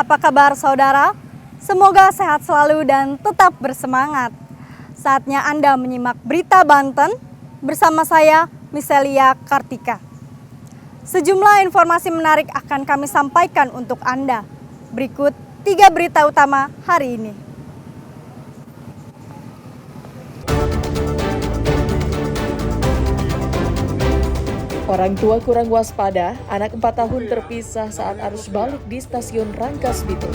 Apa kabar saudara? Semoga sehat selalu dan tetap bersemangat. Saatnya Anda menyimak berita Banten bersama saya, Miselia Kartika. Sejumlah informasi menarik akan kami sampaikan untuk Anda. Berikut 3 berita utama hari ini. Orang tua kurang waspada, anak 4 tahun terpisah saat arus balik di stasiun Rangkas Bitung.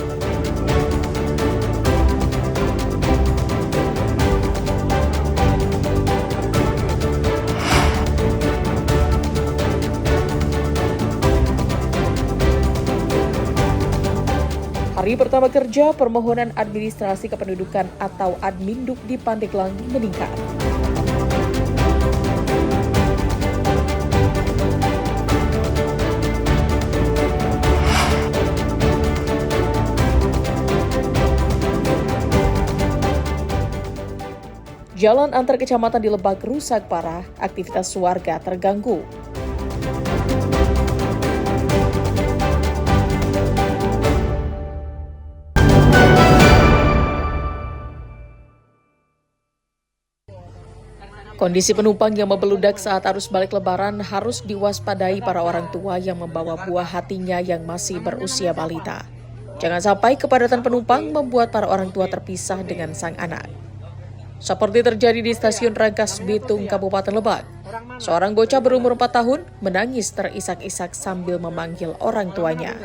Hari pertama kerja, permohonan administrasi kependudukan atau Adminduk di Pandeglang meningkat. Jalan antar kecamatan di Lebak rusak parah, aktivitas warga terganggu. Kondisi penumpang yang membeludak saat arus balik Lebaran harus diwaspadai para orang tua yang membawa buah hatinya yang masih berusia balita. Jangan sampai kepadatan penumpang membuat para orang tua terpisah dengan sang anak. Seperti terjadi di stasiun Rangkas Bitung, Kabupaten Lebak. Seorang bocah berumur 4 tahun menangis terisak-isak sambil memanggil orang tuanya.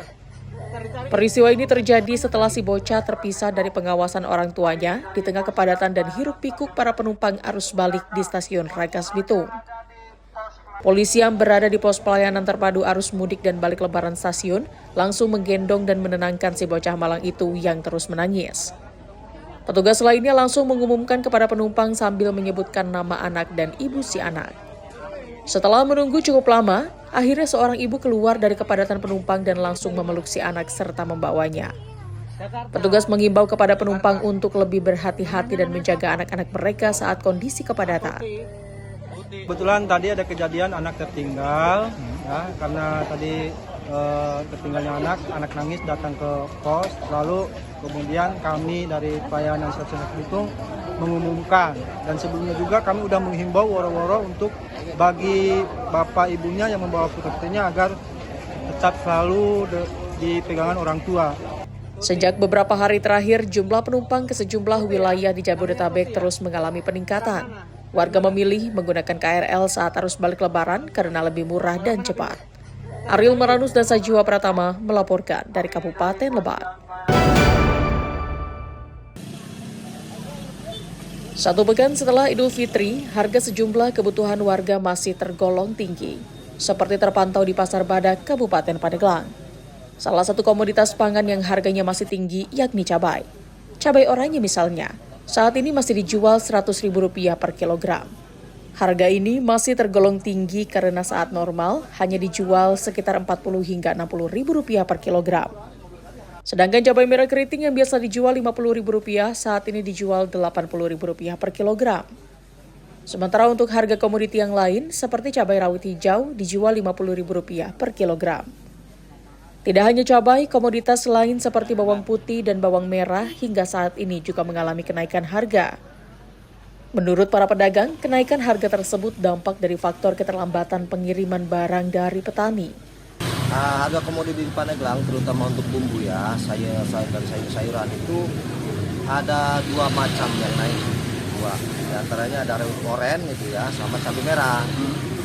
Peristiwa ini terjadi setelah si bocah terpisah dari pengawasan orang tuanya di tengah kepadatan dan hiruk-pikuk para penumpang arus balik di stasiun Rangkas Bitung. Polisi yang berada di pos pelayanan terpadu arus mudik dan balik lebaran stasiun langsung menggendong dan menenangkan si bocah malang itu yang terus menangis. Petugas lainnya langsung mengumumkan kepada penumpang sambil menyebutkan nama anak dan ibu si anak. Setelah menunggu cukup lama, akhirnya seorang ibu keluar dari kepadatan penumpang dan langsung memeluk si anak serta membawanya. Petugas mengimbau kepada penumpang untuk lebih berhati-hati dan menjaga anak-anak mereka saat kondisi kepadatan. Kebetulan tadi ada kejadian anak tertinggal, ya, karena tadi tertinggalnya anak nangis datang ke pos, lalu kemudian kami dari pelayanan stasiun Bitung mengumumkan, dan sebelumnya juga kami sudah menghimbau woro-woro untuk bagi bapak ibunya yang membawa putra-putrinya agar tetap selalu dipegangan orang tua. Sejak beberapa hari terakhir, jumlah penumpang ke sejumlah wilayah di Jabodetabek terus mengalami peningkatan. Warga memilih menggunakan KRL saat arus balik Lebaran karena lebih murah dan cepat. Ariel Maranus dan Sajiwa Pratama melaporkan dari Kabupaten Lebak. Satu pekan setelah Idul Fitri, harga sejumlah kebutuhan warga masih tergolong tinggi, seperti terpantau di Pasar Badak, Kabupaten Pandeglang. Salah satu komoditas pangan yang harganya masih tinggi yakni cabai. Cabai oranye misalnya, saat ini masih dijual Rp100.000 per kilogram. Harga ini masih tergolong tinggi karena saat normal hanya dijual sekitar Rp40 hingga Rp60.000 per kilogram. Sedangkan cabai merah keriting yang biasa dijual Rp50.000 saat ini dijual Rp80.000 per kilogram. Sementara untuk harga komoditi yang lain seperti cabai rawit hijau dijual Rp50.000 per kilogram. Tidak hanya cabai, komoditas lain seperti bawang putih dan bawang merah hingga saat ini juga mengalami kenaikan harga. Menurut para pedagang, kenaikan harga tersebut dampak dari faktor keterlambatan pengiriman barang dari petani. Harga komoditi di Pandeglang, terutama untuk bumbu ya, sayur-sayuran itu ada 2 macam yang naik. Di antaranya ada rawit oren itu ya, sama cabai merah.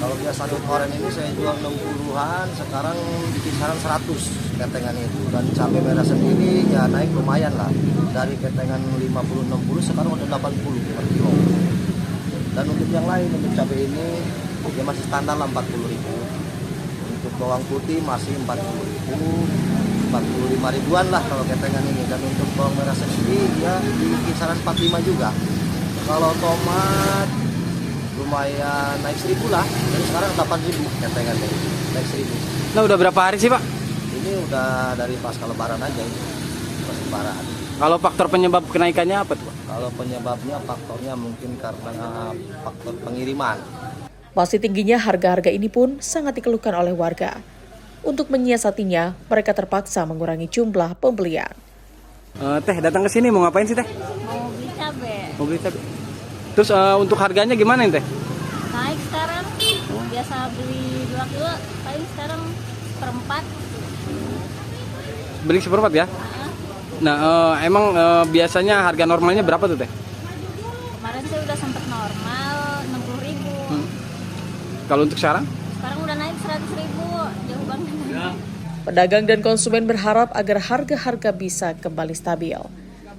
Kalau biasa rawit oren ini saya jual 60-an, sekarang di kisaran 100 ketengan itu. Dan cabai merah sendiri ya naik lumayan lah. Dari ketengan 50-60 sekarang udah 80 per kilo. Dan untuk yang lain, untuk cabai ini ya masih standar lah 40.000. Untuk bawang putih masih 40.000, 45 ribuan lah kalau ketengan ini. Dan untuk bawang merah sendiri ya di kisaran 45 juga. Kalau tomat lumayan naik 1.000 lah, jadi sekarang 8.000 ketengannya, naik 1.000. Nah, udah berapa hari sih, Pak? Ini udah dari pasca lebaran aja ini, pas lebaran. Kalau faktor penyebab kenaikannya apa tuh, Pak? Kalau penyebabnya faktornya mungkin karena faktor pengiriman. Masih tingginya harga-harga ini pun sangat dikeluhkan oleh warga. Untuk menyiasatinya, mereka terpaksa mengurangi jumlah pembelian. Teh datang ke sini mau ngapain sih teh? Mau beli cabai. Mau beli cabai. Terus untuk harganya gimana nih teh? Naik sekarang. Biasa beli 2 kilo, paling sekarang seperempat. Beli seperempat ya? Nah emang biasanya harga normalnya berapa tuh teh? Kemarin sih udah sempat normal 60.000. Kalau untuk sekarang? Sekarang udah naik 100.000, jauh banget. Pedagang dan konsumen berharap agar harga-harga bisa kembali stabil.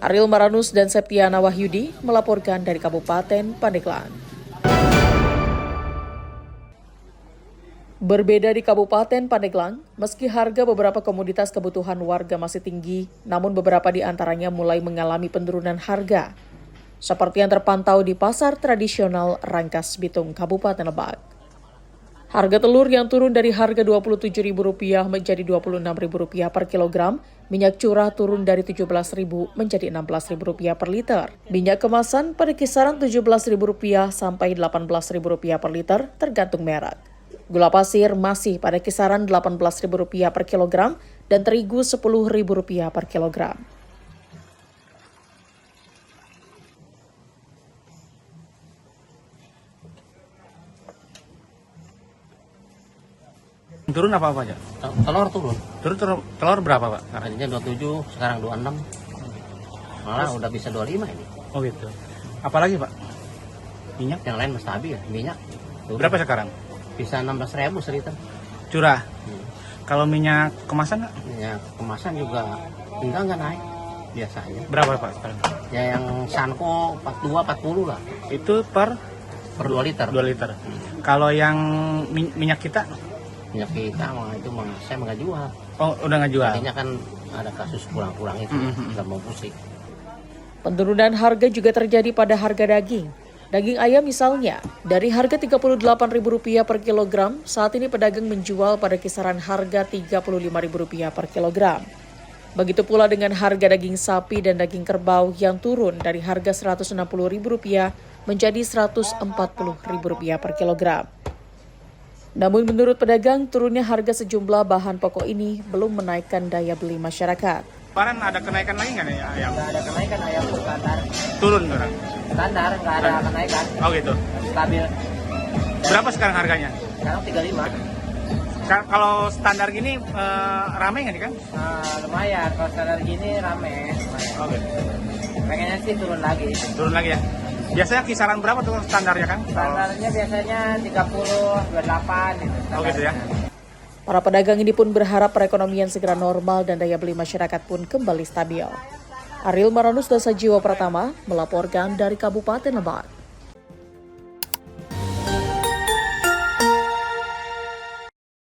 Ariel Maranus dan Septiana Wahyudi melaporkan dari Kabupaten Pandeglang. Berbeda di Kabupaten Pandeglang, meski harga beberapa komoditas kebutuhan warga masih tinggi, namun beberapa di antaranya mulai mengalami penurunan harga. Seperti yang terpantau di pasar tradisional Rangkas Bitung, Kabupaten Lebak. Harga telur yang turun dari harga Rp27.000 menjadi Rp26.000 per kilogram, minyak curah turun dari Rp17.000 menjadi Rp16.000 per liter. Minyak kemasan pada kisaran Rp17.000 sampai Rp18.000 per liter tergantung merek. Gula pasir masih pada kisaran Rp18.000 per kilogram dan terigu Rp10.000 per kilogram. Turun apa aja? Telur turun. Telur berapa pak? Tadinya 27, sekarang 26. Malah udah bisa 25 ini. Oh gitu. Apalagi pak? Minyak? Yang lain masih stabil ya, minyak. Turun. Berapa sekarang? Bisa 16.000 seliter. Curah. Kalau minyak kemasan nggak? Minyak kemasan juga enggak naik biasanya. Berapa pak sekarang? Ya yang Sanko 42, 40 lah. Itu per 2 liter. 2 liter. Kalau yang minyak kita? Minyak kita mah itu saya nggak jual. Oh udah nggak jual? Tadinya kan ada kasus pulang-pulang itu, nggak mau pusing. Penurunan harga juga terjadi pada harga daging. Daging ayam misalnya, dari harga Rp38.000 per kilogram, saat ini pedagang menjual pada kisaran harga Rp35.000 per kilogram. Begitu pula dengan harga daging sapi dan daging kerbau yang turun dari harga Rp160.000 menjadi Rp140.000 per kilogram. Namun menurut pedagang, turunnya harga sejumlah bahan pokok ini belum menaikkan daya beli masyarakat. Kemarin ada kenaikan lagi nggak nih ayam? Nggak ada kenaikan ayam standar. Turun orang? Standar, nggak ada kenaikan. Oh gitu. Stabil. Berapa sekarang harganya? Sekarang 35. Kalau standar gini rame nggak nih kan? Lumayan, kalau standar gini rame. Oh gitu. Pengennya sih turun lagi. Turun lagi ya? Biasanya kisaran berapa tuh standarnya kan? Standarnya biasanya 30, 28 gitu. Oh gitu ya? Para pedagang ini pun berharap perekonomian segera normal dan daya beli masyarakat pun kembali stabil. Ariel Maranus, Dasa Jiwa Pratama, melaporkan dari Kabupaten Lebak.